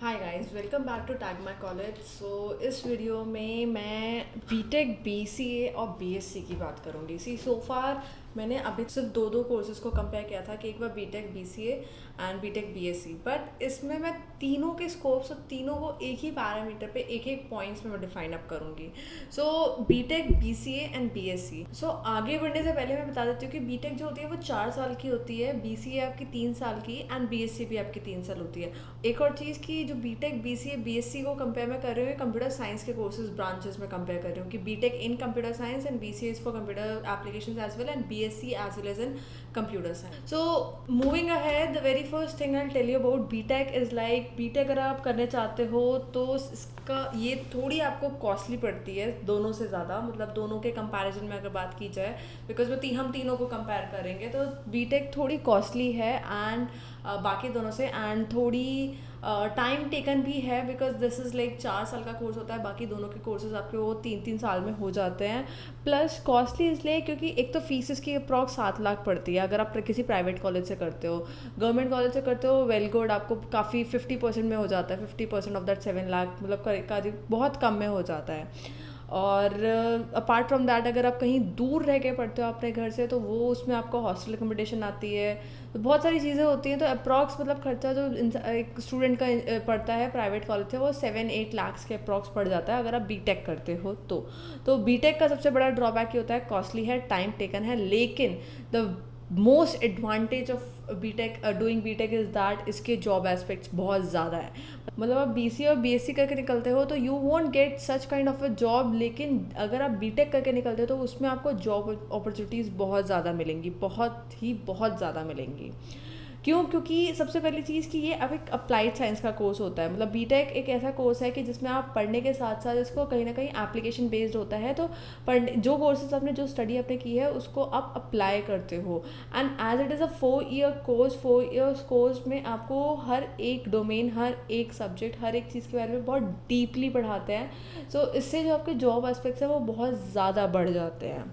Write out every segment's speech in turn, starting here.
Hi guys, welcome back to tag my college. इस video में मैं बीटेक बीसीए और बीएससी की बात करूँगी। सो फार मैंने अभी सिर्फ दो कोर्सेज को कंपेयर किया था कि एक बार BTech BCA and BTech BSc, but इसमें मैं तीनों के स्कोप्स और तीनों को एक ही पैरामीटर पे एक एक पॉइंट्स में मैं डिफाइन अप करूँगी। BTech BCA and BSc. आगे बढ़ने से पहले मैं बता देती हूँ कि बीटेक जो होती है वो 4 साल की होती है, बीसीए आपकी 3 साल की एंड बीएससी भी आपकी 3 साल होती है। एक और चीज़ की जो बीटेक बीसीए बीएससी को कंपेयर मैं कर रही हूँ, कंप्यूटर साइंस के कोर्सेज ब्रांचेस में कंपेयर कर रही हूँ कि BTech in computer science and BCA is for computer applications as well and BSc as well as in computer science. Moving ahead, the very first thing I tell you about BTech is like BTech अगर आप करने चाहते हो तो इसका ये थोड़ी आपको कॉस्टली पड़ती है दोनों से ज़्यादा, मतलब दोनों के कंपैरिजन में अगर बात की जाए, बिकॉज हम तीनों को कंपेयर करेंगे तो बीटेक थोड़ी कॉस्टली है एंड बाकी दोनों से, एंड थोड़ी टाइम टेकन भी है बिकॉज दिस इज़ लाइक 4 साल का कोर्स होता है, बाकी दोनों के कोर्सेज आपके वो 3-3 साल में हो जाते हैं। प्लस कॉस्टली इसलिए क्योंकि एक तो फीस इसकी अप्रॉक्स 7 लाख पड़ती है अगर आप किसी प्राइवेट कॉलेज से करते हो। गवर्नमेंट कॉलेज से करते हो वेल गुड, आपको काफ़ी 50% में हो जाता है, 50% ऑफ दैट 7 लाख, मतलब करीब बहुत कम में हो जाता है। और अपार्ट फ्रॉम दैट अगर आप कहीं दूर रह के पढ़ते हो अपने घर से तो वो उसमें आपको हॉस्टल एकोमोडेशन आती है, तो बहुत सारी चीज़ें होती हैं। तो अप्रॉक्स मतलब खर्चा जो एक स्टूडेंट का पड़ता है प्राइवेट कॉलेज से वो 7-8 लाख के अप्रॉक्स पड़ जाता है अगर आप बीटेक करते हो तो बीटेक का सबसे बड़ा ड्रॉबैक ये होता है कॉस्टली है, टाइम टेकन है, लेकिन the most advantage of BTech doing BTech is that इसके जॉब एस्पेक्ट्स बहुत ज़्यादा है। मतलब आप बीसीए और बीएससी करके निकलते हो तो you won't get such kind of a job, लेकिन अगर आप बीटेक करके निकलते हो तो उसमें आपको जॉब अपॉर्चुनिटीज़ बहुत ज़्यादा मिलेंगी, बहुत ज़्यादा मिलेंगी। क्यों? क्योंकि सबसे पहली चीज़ कि ये अब एक अप्लाइड साइंस का कोर्स होता है, मतलब बीटेक एक ऐसा कोर्स है कि जिसमें आप पढ़ने के साथ साथ इसको कहीं ना कहीं एप्लीकेशन बेस्ड होता है। तो पढ़ने जो कोर्सेज आपने जो स्टडी आपने की है उसको आप अप्लाई करते हो, and as it is a 4 year course. 4 years course में आपको हर एक डोमेन, हर एक सब्जेक्ट, हर एक चीज़ के बारे में बहुत डीपली पढ़ाते हैं। इससे जो आपके जॉब एस्पेक्ट्स हैं वो बहुत ज़्यादा बढ़ जाते हैं।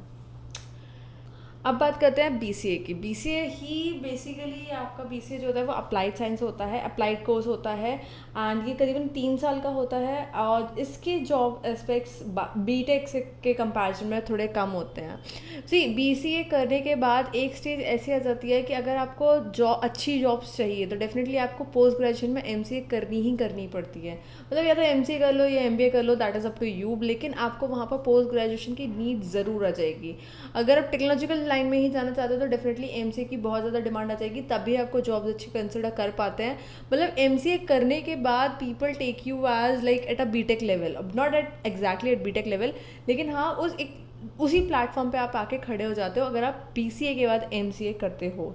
अब बात करते हैं बीसीए की। बीसीए ही बेसिकली आपका बीसीए जो होता है वो अप्लाइड साइंस होता है, अप्लाइड कोर्स होता है, एंड ये करीबन 3 साल का होता है और इसके जॉब एस्पेक्ट्स बीटेक से के कंपैरिजन में थोड़े कम होते हैं। बीसीए करने के बाद एक स्टेज ऐसी आ जाती है कि अगर आपको अच्छी जॉब्स चाहिए तो डेफिनेटली आपको पोस्ट ग्रेजुएशन में एमसीए करनी ही करनी पड़ती है। मतलब या तो एमसीए कर लो या एमबीए कर लो, that is up to you, लेकिन आपको वहाँ पर पोस्ट ग्रेजुएशन की नीड ज़रूर आ जाएगी। अगर आप टेक्नोलॉजिकल लाइन में ही जाना चाहते हो तो डेफिनेटली एमसीए की बहुत ज़्यादा डिमांड आ जाएगी, तभी आपको जॉब्स अच्छी कंसिडर कर पाते हैं। मतलब एमसीए करने के बाद people take you as like at a BTech level, अब not at exactly at BTech level, लेकिन हाँ उसी प्लेटफॉर्म पे आप आके खड़े हो जाते हो अगर आप बीसीए के बाद एमसीए करते हो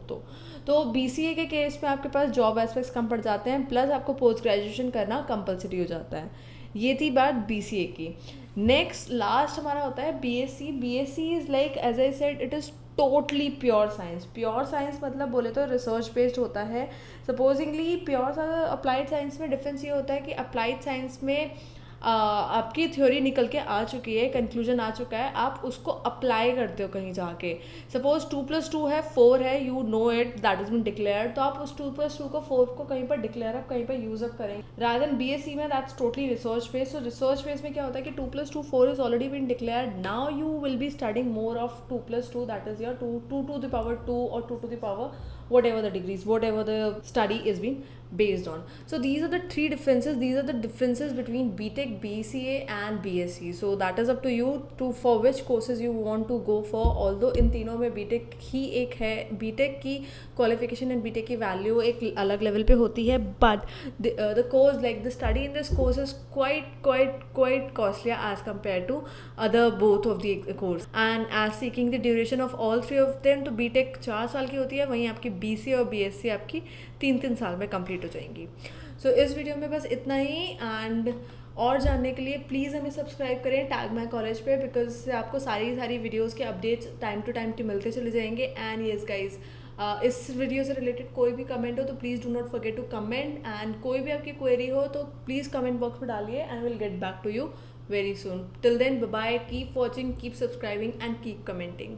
तो बीसीए के केस में आपके पास जॉब एस्पेक्ट्स कम पड़ जाते हैं, प्लस आपको पोस्ट ग्रेजुएशन करना कंपलसरी हो जाता है। ये थी बात बीसीए की। नेक्स्ट लास्ट हमारा होता है BSc. BSc is like as I said it is totally pure science. Pure science मतलब बोले तो रिसर्च बेस्ड होता है। सपोजिंगली प्योर अप्लाइड साइंस में डिफरेंस ये होता है कि अप्लाइड साइंस में आपकी थ्योरी निकल के आ चुकी है, कंक्लूजन आ चुका है, आप उसको अप्लाई करते हो कहीं जाके। सपोज 2+2 है 4 है, you know it, that is been declare, तो आप उस 2+2 को 4 को कहीं पर डिक्लेयर अप कहीं पर यूज अप करेंगे। रादर देन बीएससी में that's totally research based. So research based में क्या होता है कि 2+2 4 is already been declared, now you will be studying more of 2+2, that is your 2 to the power 2 or 2 to the power whatever the degrees, whatever the study is being based on. So these are the three differences. These are the differences between BTech, BCA and BSc. So that is up to you to for which courses you want to go for. Although इन तीनों में BTech ही एक है, BTech की qualification and BTech की value एक अलग level पे होती है, but the course, like the study in this course is quite costlier as compared to other both of the course. And as seeking the duration of all three of them, तो BTech 4 साल की होती है, वहीं आपकी BCA और BSc आपकी 3-3 साल में कंप्लीट हो जाएंगी। इस वीडियो में बस इतना ही, एंड और जानने के लिए प्लीज़ हमें सब्सक्राइब करें टैग माई कॉलेज पे, बिकॉज से आपको सारी वीडियोस के अपडेट्स टाइम टू टाइम मिलते चले जाएंगे। एंड येस गाइज, इस वीडियो से रिलेटेड कोई भी कमेंट हो तो please do not forget to comment, and कोई भी आपकी क्वेरी हो तो प्लीज़ कमेंट बॉक्स में डालिए and will get back to you very soon. Till then bye bye, keep watching, keep subscribing and keep commenting.